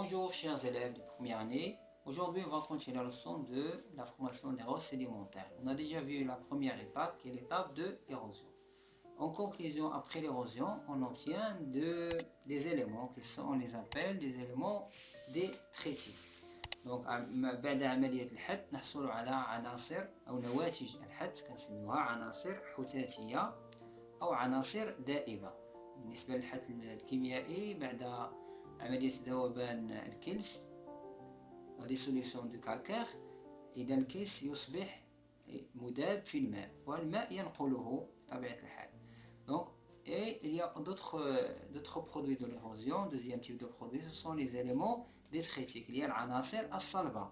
Bonjour chers élèves de première année. Aujourd'hui, on va continuer la leçon de la formation des roches sédimentaires. On a déjà vu la première étape qui est l'étape de l'érosion. En conclusion, après l'érosion, on obtient des éléments qui sont, on les appelle des éléments détritifs. Donc بعد عملية الحت نحصل على عناصر أو نواتج الحت كنسميوها عناصر حتاتية أو عناصر دائبة. بالنسبة للحت الكيميائي بعد عملية ذوبان الكلس la dissolution du calcaire إذا الكلس يصبح مذاب في الماء والماء ينقله بطبيعة الحال. Donc, et il y a d'autres produits de l'érosion. Deuxième type de produit, ce sont les éléments détritiques. Il y a العناصر الصلبة.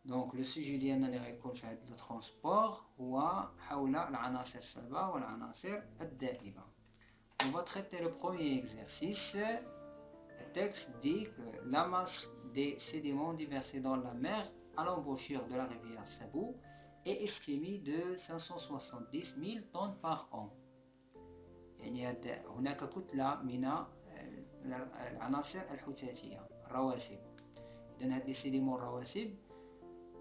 Donc le sujet ديالنا اللي غيكون في هذا الترانسبور هو حول العناصر الصلبة والعناصر الدائبة. On va traiter le premier exercice. Le texte dit que la masse des sédiments déversés dans la mer à l'embouchure de la rivière Sabou est estimée de 570 000 tonnes par an. يعني هناك كتلة من العناصر الحتاتية الرواسب. إذن هذه السيديمون الرواسب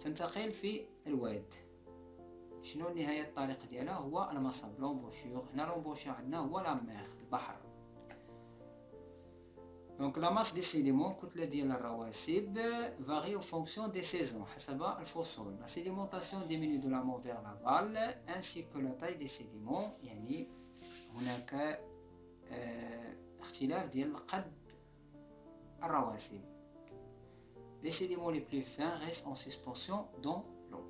تنتقل في الواد. شنو نهاية الطريق ديالها؟ هو المصب لومبوشور. هنا لومبوشور عندنا هو لا مير البحر. Donc la masse des sédiments, كتلة ديال الرواسب varie en fonction des saisons حسب الفصول. La sédimentation diminue de l'amont vers l'aval ainsi que la taille des sédiments. يعني هناك اختلاف ديال قد الرواسب. Les sédiments les plus fins restent en suspension dans l'eau.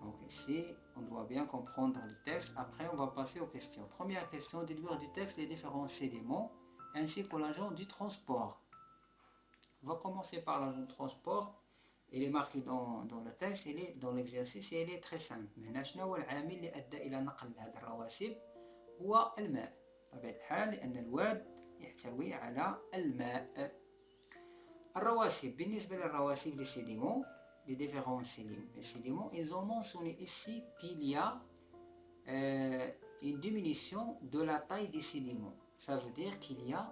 Donc ici, on doit bien comprendre le texte. Après, on va passer aux questions. Première question, déduire du texte les différents sédiments ainsi que l'agent du transport. On va commencer par l'agent de transport. Il est marqué dans le texte, il est dans l'exercice et il est très simple. هنا شنو هو العامل اللي أدى إلى نقل هذه الرواسب؟ هو الماء. بطبيعة الحال لأن الواد يحتوي على الماء. الرواسب بالنسبة للرواسب les sédiments, les différents sédiments, ils ont mentionné ici qu'il y a une diminution de la taille des sédiments. Ça veut dire qu'il y a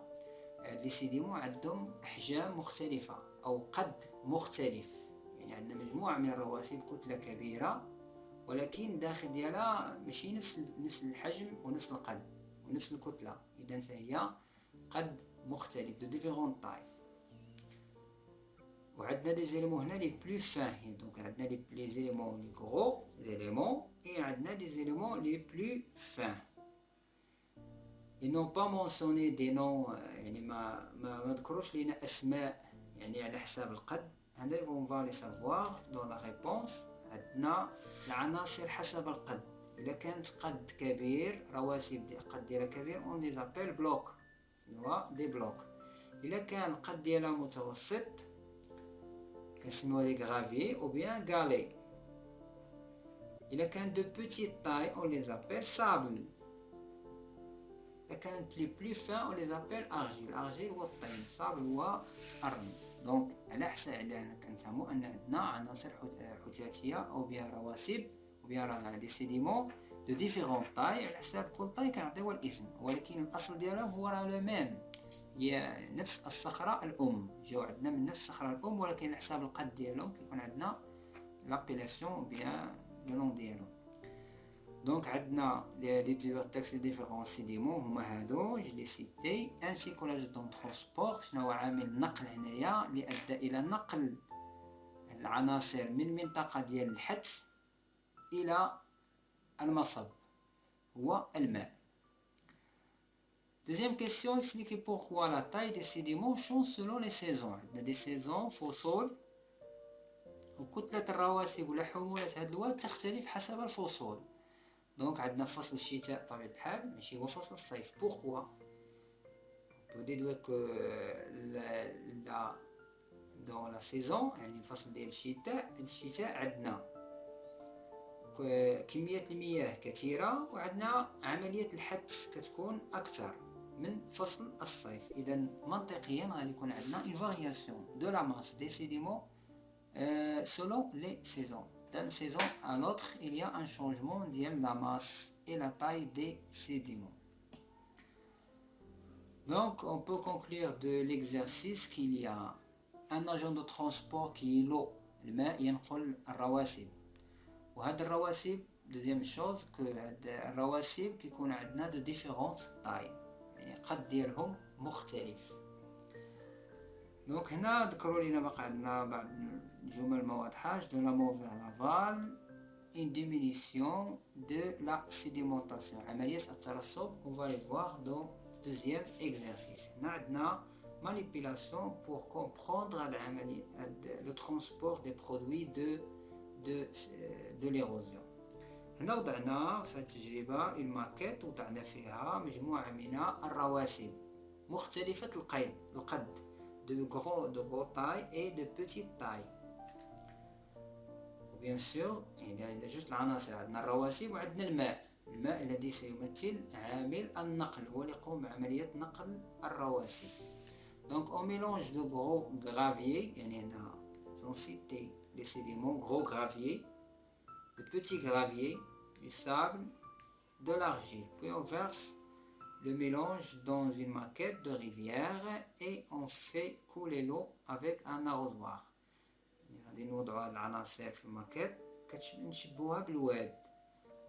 les sédiments عندهم أحجام مختلفة أو قد مختلف. يعني عندنا مجموعة من الرواسب كتلة كبيرة ولكن داخل ديالها ماشي نفس الحجم ونفس القد ونفس الكتلة. إذن فهي قد مختلف de différentes tailles. وعندنا des éléments هنا les plus fins. Donc عندنا les éléments les gros éléments et عندنا des éléments les plus fins. Ils n'ont pas mentionné des noms. يعني ما ذكروش لنا أسماء يعني على حساب القد. هذا on va les savoir dans la réponse. عندنا العناصر حسب القد. إذا كانت قد كبير رواسب قد ديالها كبير on les appelle blocs. سموها des blocs. إذا كان القد ديالها متوسط كنسموها des graviers ou bien galets. إذا كانت de petite taille on les appelle sable. إذا كانت les plus fins on les appelle argile. argile هو الطين sable هو الرمل. دونك على حسب على كنفهموا أن عندنا عناصر حتاتية أو بها رواسب أو بها دي سيديمون دو ديفيرون طاي. على حساب كل طاي كنعطيوها الاسم ولكن الأصل ديالهم هو راه لو ميم. هي نفس الصخرة الأم. جاو عندنا من نفس الصخرة الأم ولكن على حساب القد ديالهم كيكون عندنا لابيلاسيون بيان لو نون ديالهم. دونك عندنا لي تكست ديفيرون سيديمون هما هادو جو لي سيتي انسي كو لاجون دون ترونسبور. شنو هو عامل النقل هنايا اللي ادى الى نقل العناصر من منطقة ديال الحبس الى المصب هو الماء. Deuxième question, expliquez pourquoi la taille des sédiments change selon les saisons. عندنا دي سيزون فصول وكتلة الرواسب ولا حمولة هاد الواد تختلف حسب الفصول. دونك عندنا فصل الشتاء طبيعة الحال ماشي هو فصل الصيف. بوركوا بديدوا كو لا دون لا سيزون يعني الفصل ديال الشتاء عندنا كمية المياه كثيرة وعندنا عملية الحبس كتكون أكثر من فصل الصيف. إذا منطقيا غادي يكون عندنا une variation de la masse des sédiments selon les saisons. D'une saison à l'autre, il y a un changement de la masse et la taille des sédiments. Donc, on peut conclure de l'exercice qu'il y a un agent de transport qui est l'eau. الماء ينقل الرواسب. وهاد الرواسب deuxième chose que هاد الرواسب كيكون عندنا de différentes tailles. يعني قد ديالهم مختلف. دونك هنا ذكروا لينا باقي عندنا بعض الجمل ما واضحاش. de l'amont vers l'aval, une diminution de la sédimentation. عملية الترسب. On va les voir dans deuxième exercice. هنا عندنا manipulation pour comprendre le transport des produits de l'érosion. هنا وضعنا في التجربة الماكيت وضعنا فيها مجموعة من الرواسب مختلفة القد de gros taille et de petite taille. وبيان سور يعني جوج العناصر عندنا الرواسب وعندنا الماء الذي سيمثل عامل النقل هو اللي يقوم بعملية نقل الرواسب. Donc on mélange de gros graviers, ils ont cité les sédiments, gros graviers, de petits graviers, du sable, de l'argile. Puis on verse le mélange dans une maquette de rivière et on fait couler l'eau avec un arrosoir. غادي نوضعوا العناصر في الماكيت كنشبوها بالواد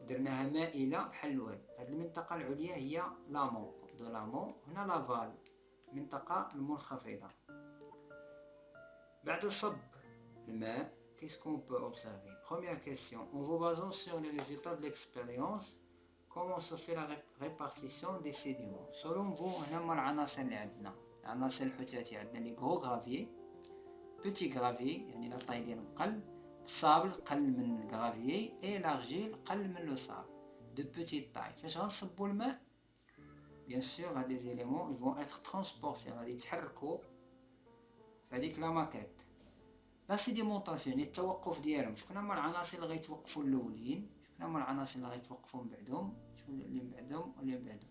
ودرناها مائلة بحال الواد. هاد المنطقة العليا هي لامون دو لامون، هنا لافال المنطقة المنخفضة. بعد صب الماء qu'est-ce qu'on peut observer? Première question, en vous basant sur les résultats de l'expérience, comment se fait la répartition des sédiments? Selon vous هنا هما العناصر اللي عندنا. العناصر الحثاثية عندنا لي gros gravier، petit gravier يعني لا طاي ديالهم قل، الصابل قل من gravier et l'argile قل من لو sable de petite taille. فاش غنصبوا الماء bien sûr des éléments ils vont être transportés غادي يتحركوا في هذيك لا ماكيت. لا سيديمونطاسيون يعني التوقف ديالهم، شكون هما العناصر اللي غيتوقفوا الاولين، شكون هما العناصر اللي غيتوقفوا من بعدهم، شكون اللي من بعدهم واللي من بعدهم.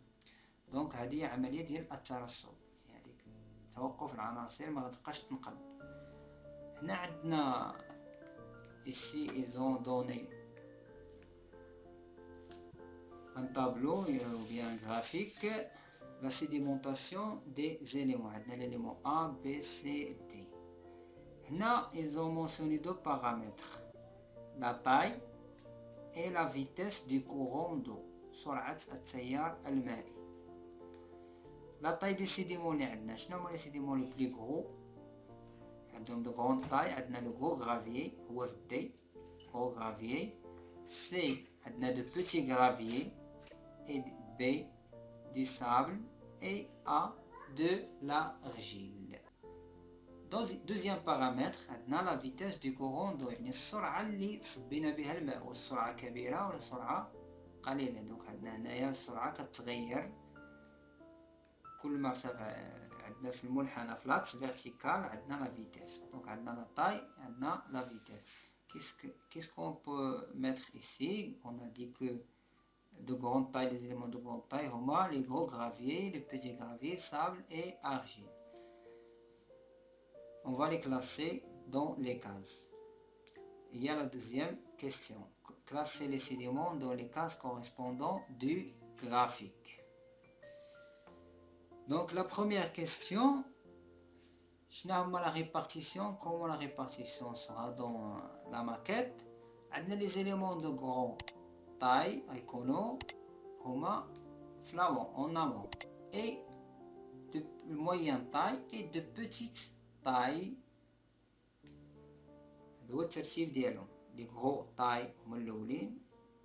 دونك هذه هي عمليه ديال الترسب، يعني توقف العناصر ما غتبقاش تنقل. هنا عندنا ici ils ont donné un tableau ou bien un graphique la sédimentation des éléments. عندنا l'élément A, B, C, D. هنا ils ont mentionné deux paramètres, la taille et la vitesse du courant d'eau, سرعة التيار المائي. la taille des sédiments اللي عندنا شنو هما les sédiments les plus gros عندهم de grande taille. عندنا le gros gravier هو في D gros gravier. C عندنا de petits graviers et B du sable et A de l'argile. Deuxième paramètre عندنا la vitesse du courant d'eau يعني السرعة اللي صبينا بها الماء، والسرعة كبيرة ولا سرعة قليلة. دونك عندنا هنايا السرعة كتغير كل ما ارتفع. عندنا في المنحنى في لاكس فيرتيكال عندنا لا فيتيس. دونك عندنا لا تاي عندنا لا فيتيس. Qu'est-ce qu'on peut mettre ici? On a dit que de grande taille, les éléments de grande taille هما les gros graviers, les petits graviers, sable et argile. On va les classer dans les cases. Il y a la deuxième question. Classer les sédiments dans les cases correspondant du graphique. Donc la première question, la répartition, comment la répartition sera dans la maquette. عندنا les éléments de grande taille, icono, هما في en amont, et de moyenne taille et de petite taille. هذا هو الترتيب ديالهم. les gros taille هما الاولين,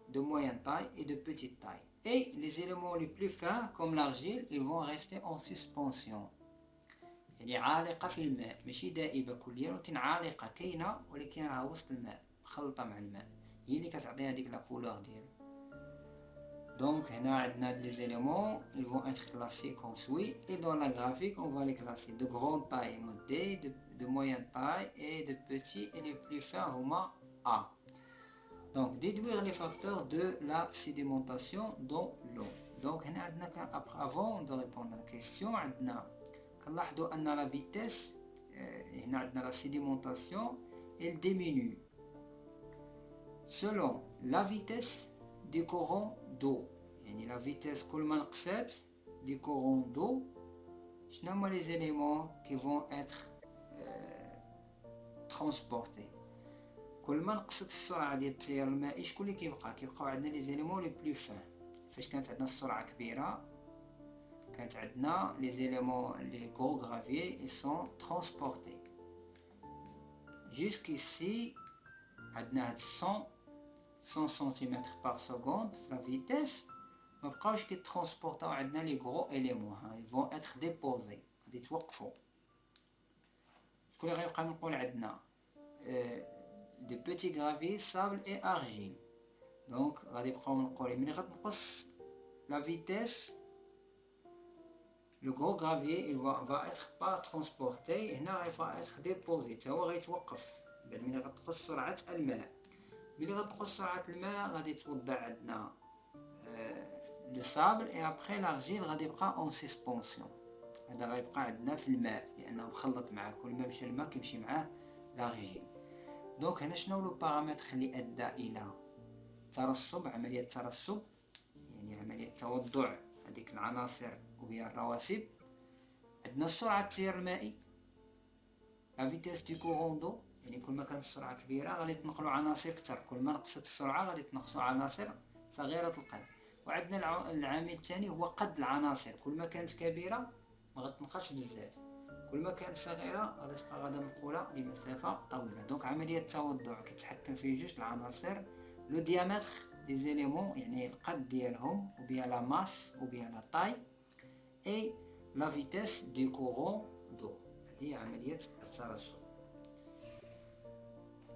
de moyenne taille et de petite taille. Et les éléments les plus fins comme l'argile ils vont rester en suspension, يعني عالقة في الماء ماشي دائبة كليا ولكن عالقة كاينة ولكن راها وسط الماء مخلطة مع الماء هي اللي كتعطي هذيك لا كولور ديالها. Donc هنا عندنا les éléments ils vont être classés comme suit et dans la graphique on va les classer de grande taille D, de moyenne taille et de petit et les plus fins هما A. Donc déduire les facteurs de la sédimentation dans l'eau. Donc هنا عندنا avant de répondre à la question عندنا كنلاحظوا أن la vitesse هنا عندنا la sédimentation elle diminue selon la vitesse du courant d'eau. يعني la vitesse كل ما نقصات du courant d'eau شنو هما لي زيليمون كي فون اتر ترونسبورتي؟ كل ما نقصت السرعه ديال التيار المائي شكون اللي كيبقاو عندنا لي زيليمون لي بلو فان. فاش كانت عندنا السرعه كبيره كانت عندنا لي زيليمون لي غرو غرافيي سون ترونسبورتي. جوسكيسي عندنا هاد 100 سنتيمتر بار سكوند في لا فيتيس ما بقاوش كيترونسبورطاو عندنا لي غرو اليمون ها يفون اتر ديبوزي غادي يتوقفوا. شكون اللي غيبقى نقول عندنا دي بيتي غرافي سابل اي ارجيل. دونك غادي يبقاو نقول ملي غتنقص لا فيتيس لو غرو غرافي va être pas transporté هنا va être déposé تا هو غيتوقف بعد ملي غتنقص سرعه الماء. ملي غتنقص سرعه الماء غادي توضع عندنا لو سابل اي ابري لارجيل غادي يبقى اون سسبونسيون. هذا غيبقى عندنا في الماء لانه مخلط معاه كل ما مشى الماء كيمشي معاه لارجيل. دونك هنا شنو لو بارامتر اللي ادى الى ترسب عمليه ترسب يعني عمليه توضع هذيك العناصر وهي الرواسب. عندنا سرعه التيار المائي لا فيتيس دو كورون دو يعني كل ما كانت السرعه كبيره غادي تنقلوا عناصر اكثر كل ما نقصت السرعه غادي تنقصوا عناصر صغيره القدر. وعندنا العامل الثاني هو قد العناصر كل ما كانت كبيره ما غتنقلش بزاف كل ما كانت صغيره غادي تبقى غادا نقولها لمسافه طويله. دونك عمليه التوضع كتحكم في جوج العناصر لو ديامتر دي زيليمون يعني القد ديالهم ou bien la masse ou bien la taille et la vitesse du courant d'eau. هذه عمليه الترسب.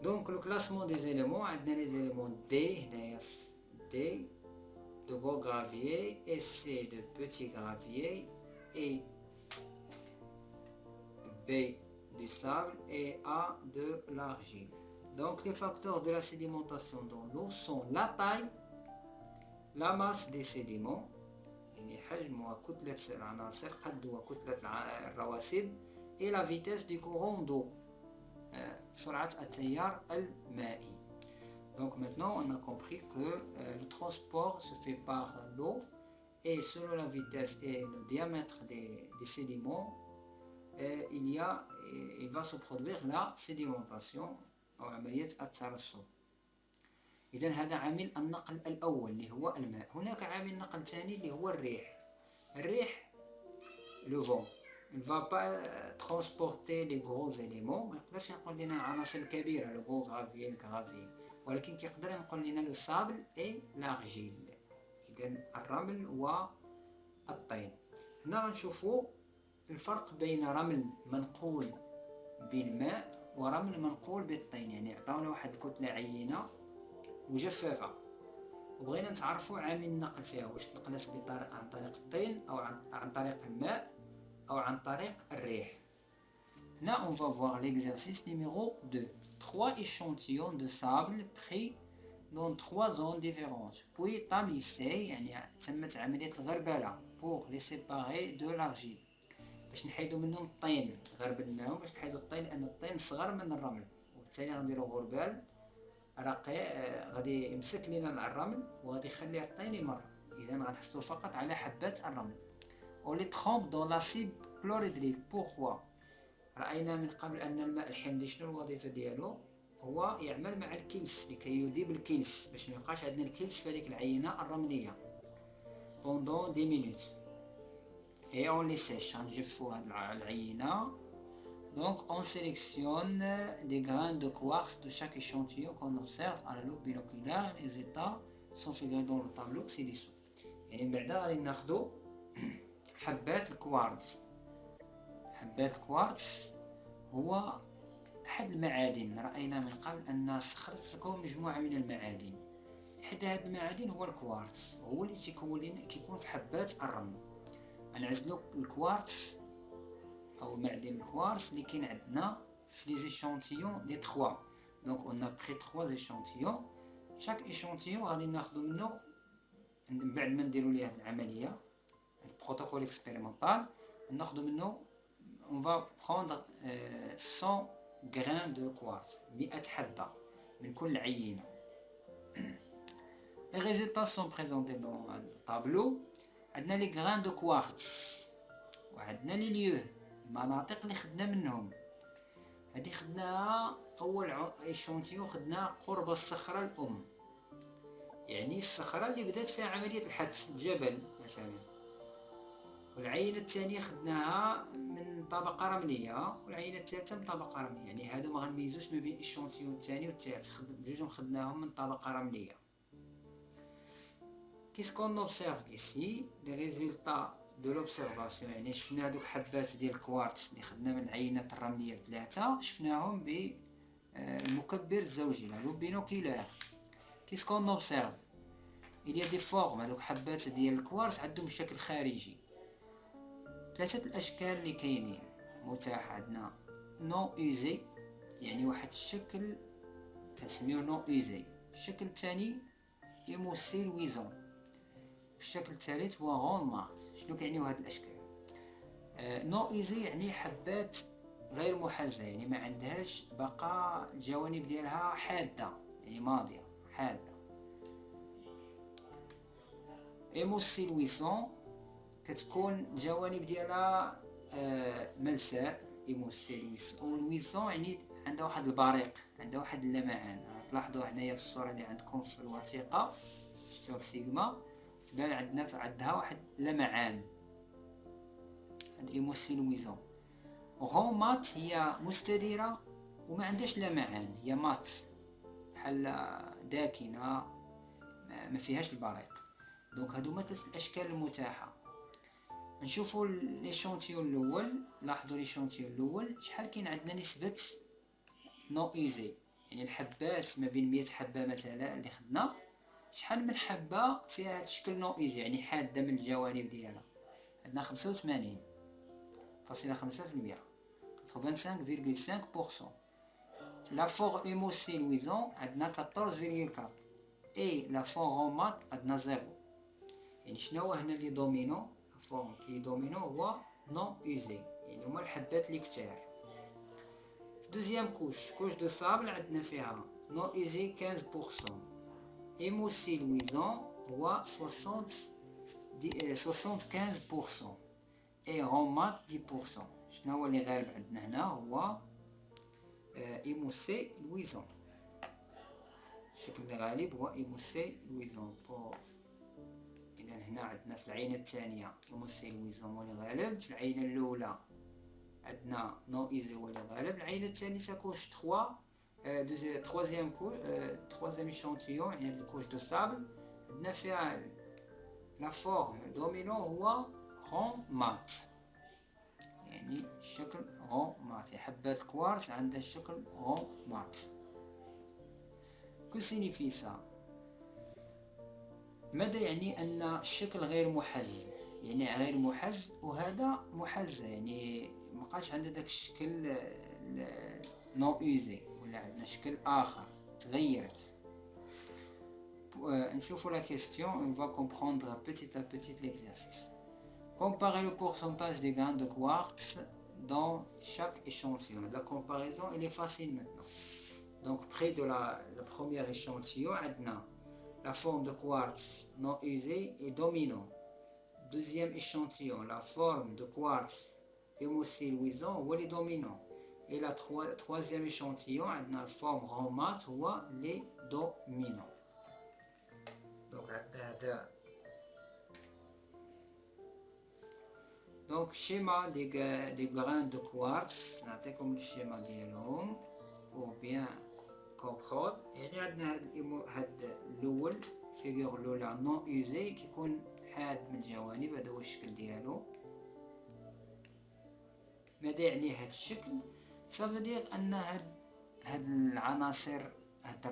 دونك لو كلاسمون دي زيليمون عندنا لي زيليمون دي هنايا دي de gros graviers et C de petits graviers et B du sable et A de l'argile. Donc les facteurs de la sédimentation dans l'eau sont la taille, la masse des sédiments يعني حجم وكتلة العناصر قد وكتلة الرواسب et la vitesse du courant d'eau سرعة التيار المائي. Donc maintenant on a compris que le transport se fait par l'eau et selon la vitesse et le diamètre des sédiments il va se produire la sédimentation أو عملية الترسب. إذن هذا عامل النقل الأول اللي هو الماء. هناك عامل نقل ثاني اللي هو الريح. الريح le vent il va pas transporter les gros éléments ما يقدرش ينقل لنا العناصر الكبيرة le gros gravier الغرافي ولكن كيقدر ينقل لنا لو سابل اي لارجيل. اذا الرمل والطين. هنا غنشوفوا الفرق بين رمل منقول بالماء ورمل منقول بالطين. يعني عطاونا واحد الكتله عينه مجففه وبغينا نتعرفوا عامل النقل فيها واش نقلت عن طريق الطين او عن طريق الماء او عن طريق الريح. Là, on va voir l'exercice numéro 2. 3 échantillons de sable pris dans 3 zones différentes. Puis tamisés, يعني تمت عملية الغربلة pour les séparer de l'argile. باش نحيدو منهم الطين غربلناهم باش نحيدو الطين لأن الطين صغر من الرمل وبالتالي غنديرو غربال رقيق غادي يمسك لنا الرمل وغادي يخلي الطين يمر. إذا غنحصلو فقط على حبات الرمل. On les trempe dans l'acide chlorhydrique. Pourquoi؟ رأينا من قبل أن الماء الحمضي شنو الوظيفة ديالو؟ هو يعمل مع الكلس لكي يذيب الكلس باش ما يبقاش عندنا الكلس في هذيك العينة الرملية pendant 10 minutes et on les sèche. غنجفو هاد العينة. Donc on sélectionne des grains de quartz de chaque échantillon qu'on observe à la loupe binoculaire. Les états sont figurés dans le tableau ci-dessous. يعني من بعدا غادي ناخدو حبات الكوارتز. حبات الكوارتز هو أحد المعادن. رأينا من قبل أن الصخر تتكون مجموعة من المعادن. أحد هذه المعادن هو الكوارتز هو اللي كيكون في حبات الرمل. غنعزلو الكوارتز أو معدن الكوارتز اللي كاين عندنا في لي زيشانتيون دي 3. دونك on a pris 3 échantillons. chaque échantillon غادي ناخدو منه من بعد ما نديرو ليه العملية البروتوكول اكسبيريمونطال ناخدو منه on va prendre 100 grains de quartz 100 حبة من كل عينة. Les résultats sont présentés dans le tableau. عندنا les grains de quartz وعندنا لي ليو المناطق اللي خدنا منهم. هذه خدناها اول ايشونتيون خدناها قرب الصخره الام، يعني الصخره اللي بدات فيها عمليه الحدث، الجبل مثلا. والعينه الثانيه خدناها من طبقه رمليه، والعينه الثالثه من طبقه رمليه. يعني هادو ما غنميزوش ما بين ايشونتيون الثاني والثالث، بجوجهم خدناهم من طبقه رمليه. Qu'est-ce qu'on observe ici? Les résultats de l'observation. يعني شفنا هادوك حبات ديال الكوارتز اللي خدنا من عينات الرمليه بثلاثه، شفناهم بالمكبر الزوجي لا بينوكيلار. Qu'est-ce qu'on observe? il y a des formes. هادوك حبات ديال الكوارتز عندهم شكل خارجي. ثلاثه الاشكال اللي كاينين متاحه عندنا نو اوزي، يعني واحد الشكل كنسميوه نو اوزي. الشكل الثاني ايموسي لويزون. الشكل الثالث هو غون مارت. شنو كيعنيو هاد الاشكال؟ نو اوزي يعني حبات غير محزه، يعني ما عندهاش بقى الجوانب ديالها حاده، يعني ماضيه حاده. ايموسي لويزون كتكون الجوانب ديالها ملساء. ايموسي لويزون يعني عندها واحد البريق، عندها واحد اللمعان. تلاحظوا هنايا في الصوره اللي عندكم في الوثيقه، شفتوها في سيغما، تبان عندها واحد لمعان. هاد ايموسي لويزون. غون مات هي مستديره وما عندهاش لمعان، هي مات بحال داكنه ما فيهاش البريق. دونك هادو ثلاث الاشكال المتاحه. نشوفوا ليشونتيون الاول. لاحظوا ليشونتيون الاول شحال كاين عندنا نسبه نو اوزي، يعني الحبات ما بين 100 حبه مثلا اللي خدنا، شحال من حبه فيها هاد الشكل نو اوزي يعني حاده من الجوانب ديالها. عندنا 85.5%، 85,5%. لا فور ايموسي لويزون عندنا 14,4 اي لا فور غومات عندنا 0. يعني شنو هنا اللي دومينو؟ الفورم كي دومينو هو نو اوزي، يعني هما الحبات اللي كتار. دوزيام كوش دو صابل عندنا فيها نو اوزي 15%، ايموسي لويزون هو 75%، اي غومات 10%. شنو هو اللي غالب عندنا هنا؟ هو ايموسي لويزون. الشكل اللي غالب هو ايموسي لويزون. اذا هنا عندنا في العينه الثانيه ايموسي لويزون هو اللي غالب، في العينه الاولى عندنا نو ايزي هو اللي غالب. العينه الثالثه كوش 3 troisième échantillon يعني الكوش دو سابل عندنا فيها لا فورم دومينو هو غون مات، يعني الشكل غون مات. حبات الكوارتز عندها الشكل غون مات. كو سينيفي سا؟ ماذا يعني ان الشكل غير محز؟ يعني غير محز وهذا محز، يعني مبقاش عندنا داك الشكل نو اوزي، ولا عندنا شكل اخر تغيرت. نشوفوا لا كيستيون. on va comprendre petit à petit l'exercice. Comparer le pourcentage des grains de quartz dans chaque échantillon. La comparaison elle est facile maintenant. Donc près de la première échantillon, عندنا la forme de quartz non usé est dominant. Deuxième échantillon, la forme de quartz émoussé luisant هو les dominant. Et la troisième échantillon, عندنا la forme rhomate هو les dominant. Donc هذا donc schéma des grains de quartz. نعطيكم الشيما ديالهم pour bien comprendre. يعني عندنا هاد الاول فيغور الاولى نون اوزي كيكون حاد من الجوانب، هذا هو الشكل ديالو. ماذا يعني هاد الشكل؟ صافي ان هاد العناصر، هاد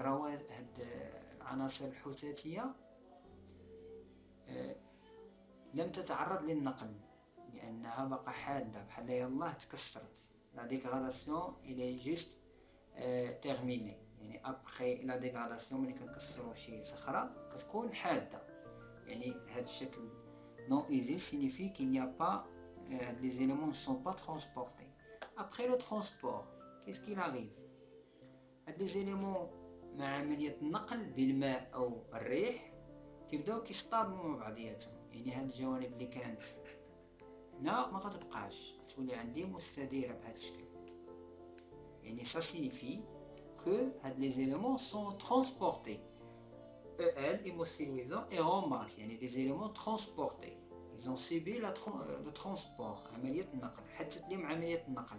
العناصر الحثاثيه لم تتعرض للنقل لانها بقى حاده، بحال يلاه تكسرت. لا ديغراداسيون الي جوست تيرميني، يعني ابخي لا ديغراداسيون ملي كنكسروا شي صخره كتكون حاده. يعني هذا الشكل non usé signifie qu'il n'y a pas les éléments ne sont pas transportés. Après le transport, qu'est-ce qu'il arrive? هاد les éléments مع عمليه النقل بالماء او بالريح كيبداو كيصطادموا مع بعضياتهم. يعني هاد الجوانب اللي كانت هنا ما غتبقاش، غتولي عندي مستديرة بهذا الشكل. يعني ça signifie que هاد les éléments sont transportés. EL, hémosyluisant et ROMAT, يعني des éléments transportés. Ils ont subi le transport، عملية النقل، حدثت لهم عملية النقل.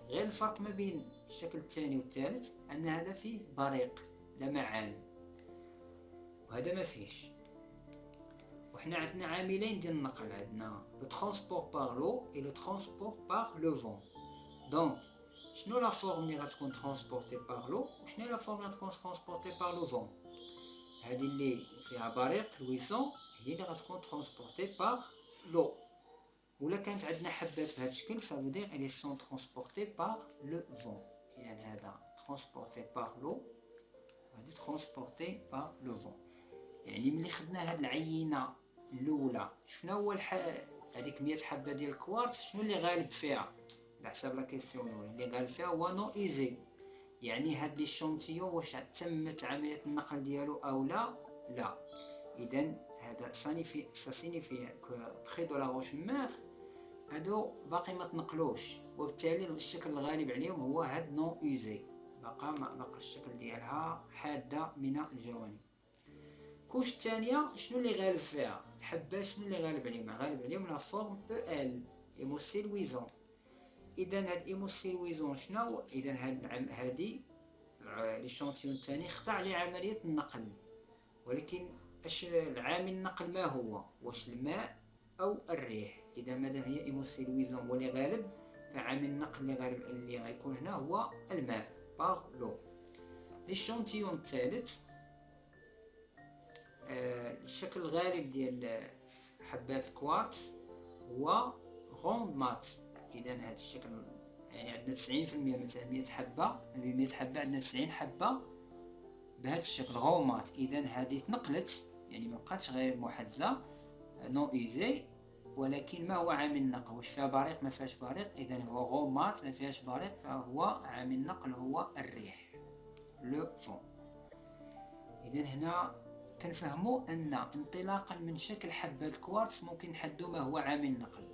غير الفرق ما بين الشكل الثاني والثالث أن هذا فيه بريق لمعان وهذا ما فيهش. وحنا عندنا عاملين ديال النقل، عندنا لو ترونسبور باغ لو اي لو ترونسبور باغ لو فون. دونك شنو لا فورم اللي غتكون ترونسبورتي باغ لو وشنو لا فورم اللي غتكون ترونسبورتي باغ لو فون؟ هذه اللي فيها بريق لويسون هي اللي غتكون ترونسبورتي باغ لو. ولا كانت عندنا حبات بهذا الشكل ça veut dire elles sont transportées par le vent. اذا هذا ترونسبورتي باغ لو وهذه ترونسبورتي باغ لو فون. يعني ملي خدنا هاد العينه الاولى شنو هو هذيك 100 حبه ديال الكوارتز شنو اللي غالب فيها على حساب لا كيسيون الاولى؟ اللي غالب فيها هو نو ايزي. يعني هاد لي شونتيون واش تمت عمليه النقل ديالو او لا؟ لا. اذا هذا سانيفي كو بري دو لا روش مير هادو باقي ما تنقلوش، وبالتالي الشكل الغالب عليهم هو هاد نو ايزي، باقي الشكل ديالها حاده من الجوانب. كوش الثانيه شنو اللي غالب فيها؟ الحبات شنو اللي غالب عليهم؟ غالب عليهم لا فورم او ال ايموسيلويزون. اذا هاد ايموسيلويزون شنو؟ اذا هادي ليشونتيون الثاني خضع لعمليه النقل، ولكن اش العامل النقل ما هو؟ واش الماء او الريح؟ اذا مادام هي ايموسيلويزون هو اللي غالب، فعامل النقل اللي غالب اللي غيكون هنا هو الماء باغ لو. ليشونتيون الثالث الشكل الغالب ديال حبات الكوارتز هو غوند مات. اذا هذا الشكل يعني عندنا 90% مثلا 100 حبه، من 100 حبه عندنا 90 حبه بهذا الشكل غون مات. اذا هذه تنقلت، يعني ما بقاتش غير محزه نو ايزي، ولكن ما هو عامل النقل؟ واش فيها بريق؟ ما فيهاش بريق، اذا هو غون مات ما فيهاش بريق، فهو عامل النقل هو الريح لو فون. اذا هنا كنفهموا ان انطلاقا من شكل حبه الكوارتز ممكن نحددوا ما هو عامل النقل.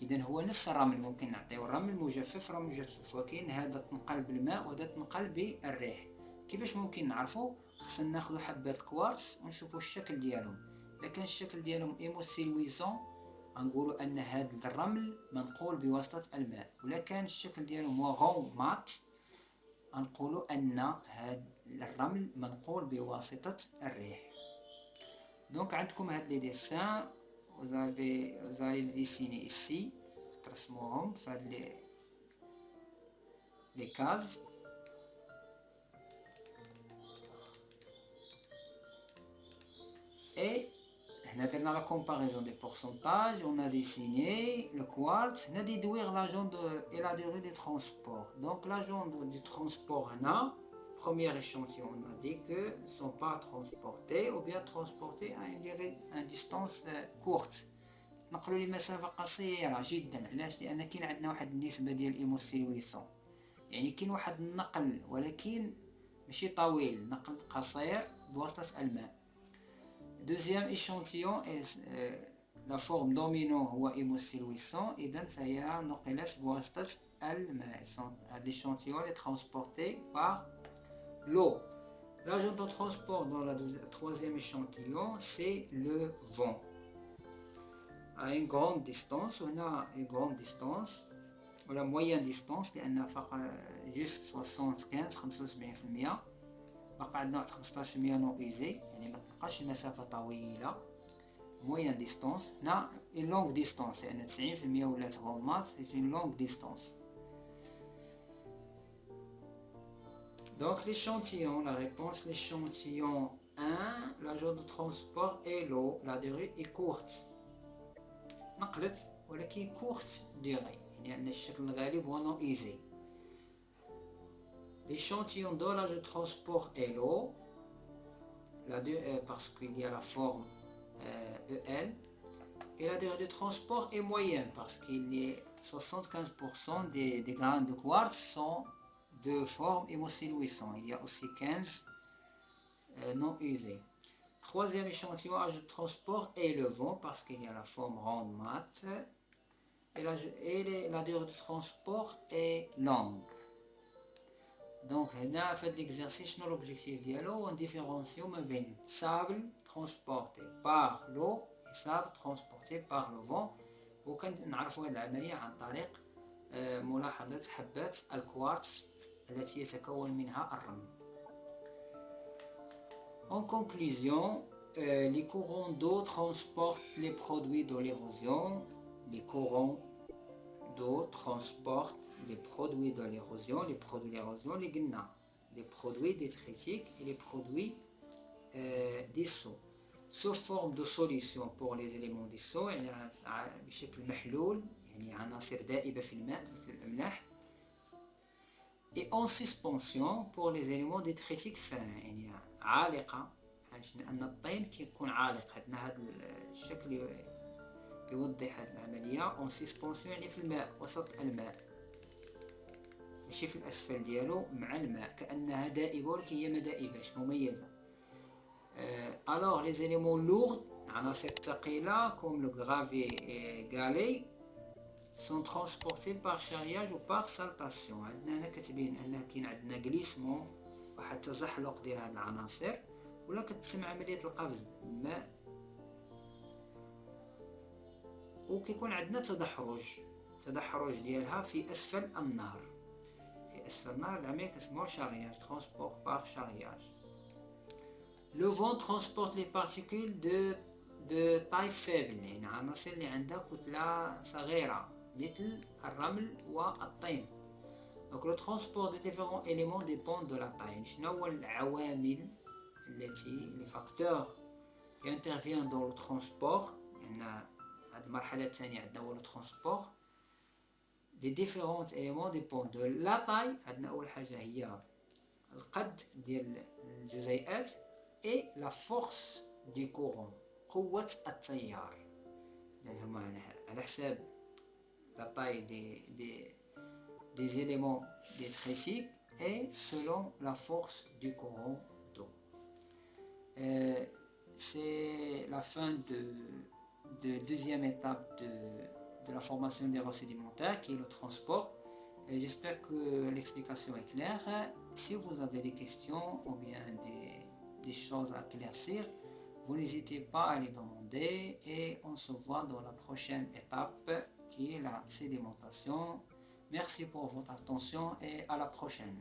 اذا هو نفس الرمل، ممكن نعطيو الرمل مجفف رمل مجفف، ولكن هذا تنقل بالماء وهذا تنقل بالريح. كيفاش ممكن نعرفوا؟ خصنا ناخذ حبات الكوارتز ونشوفوا الشكل ديالهم. الا كان الشكل ديالهم ايموسيلويزون غنقولوا ان هذا الرمل منقول بواسطه الماء، ولا كان الشكل ديالهم هو غون مات غنقولوا ان هذا الرمل منقول بواسطه الريح. دونك عندكم هاد لي ديسان vous allez les dessiner ici، ترسموهم في هاد les cases. Et on a la comparaison des pourcentages, on a dessiné le quartz, on a déduire l'agent et la durée de transport. Donc l'agent du transport, premier échantillon, on a dit que ne sont pas transportés ou bien transportés à une distance courte. نقلوا لمسافه قصيره جدا. علاش؟ لان كاين عندنا واحد النسبه ديال الايموسيلويسون، يعني كاين واحد النقل ولكن ماشي طويل، نقل قصير بواسطه الماء. دوزيام ايشانتيون لا فورم دومينو هو ايموسيلويسون، اذا فهي نقلت بواسطه الماء. هاد ليشانتيون لي ترونسبورتي بار لو. L'agent de transport dans la troisième échantillon, c'est le vent. À une grande distance, on a une grande distance ou la moyenne distance لأن فقط juste 75-75%. بقى عندنا 15% نو ايزي، يعني ما تبقاش المسافة طويلة. moyenne distance هنا une longue distance لأن 90% ولات غون مات، c'est une longue distance. Donc l'échantillon, la réponse, l'échantillon 1, l'agent de transport est l'eau, la durée est courte. نقلت ولكن courte durée، يعني أن الشكل الغالب هو non easy. L'échantillon de l'agent de transport est l'eau, parce qu'il y a la forme EL, et la durée de transport est moyenne parce qu'il y a 75% des grains de quartz sont de forme émosylluisson. Il y a aussi 15 non usés. Troisième échantillon, âge de transport est le vent parce qu'il y a la forme ronde mate. Et la durée de transport est longue. Donc, là, fait l'exercice, l'objectif dialogue, on différencie entre sable transporté par l'eau et sable transporté par le vent. وكنعرفوا هذه العملية عن طريق ملاحظة حبات الكوارتز التي يتكون منها الرمل. En conclusion, les courants d'eau transportent les produits de l'érosion. Les courants d'eau transportent les produits de l'érosion. Les produits de l'érosion, les produits détritiques et les produits dissous. Sous forme de solution pour les éléments dissous, يعني بشكل محلول يعني عناصر دائبة في الماء مثل الأملاح. Et en suspension pour les éléments détritiques fins يعني عالقة. أن الطين كيكون عالق. هذا الشكل يوضح هذه العملية. en suspension يعني في الماء وسط الماء ماشي في الأسفل ديالو مع الماء كأنها دائبة ولكن هي ما دائباش مميزة. Alors les éléments lourds عناصر ثقيلة comme le gravier et galets sont transportés par charriage ou par saltation. عندنا هنا كتبين أنه كاين عندنا glissement واحد تزحلق ديال هاد العناصر ولا كتتم عملية القفز الماء وكيكون عندنا تدحرج ديالها في أسفل النهر. في أسفل النهر العملية كتسموها charriage, transport par charriage. Le vent transporte les particules de taille faible يعني عناصر اللي عندها كتلة صغيرة مثل الرمل والطين. Donc le transport des différents éléments dépend de la taille. شنو هو العوامل التي les facteurs qui interviennent dans le transport. يعني هاد المرحلة الثانية عندنا هو le transport. Les différents éléments dépendent de la taille. عندنا أول حاجة هي القد ديال الجزيئات et la force du courant قوة التيار. لأنهم على حساب la taille des éléments détritiques et selon la force du courant d'eau. C'est la fin de deuxième étape de la formation des roches sédimentaires qui est le transport. J'espère que l'explication est claire. Si vous avez des questions ou bien des choses à éclaircir, vous n'hésitez pas à les demander et on se voit dans la prochaine étape qui est la sédimentation. Merci pour votre attention et à la prochaine.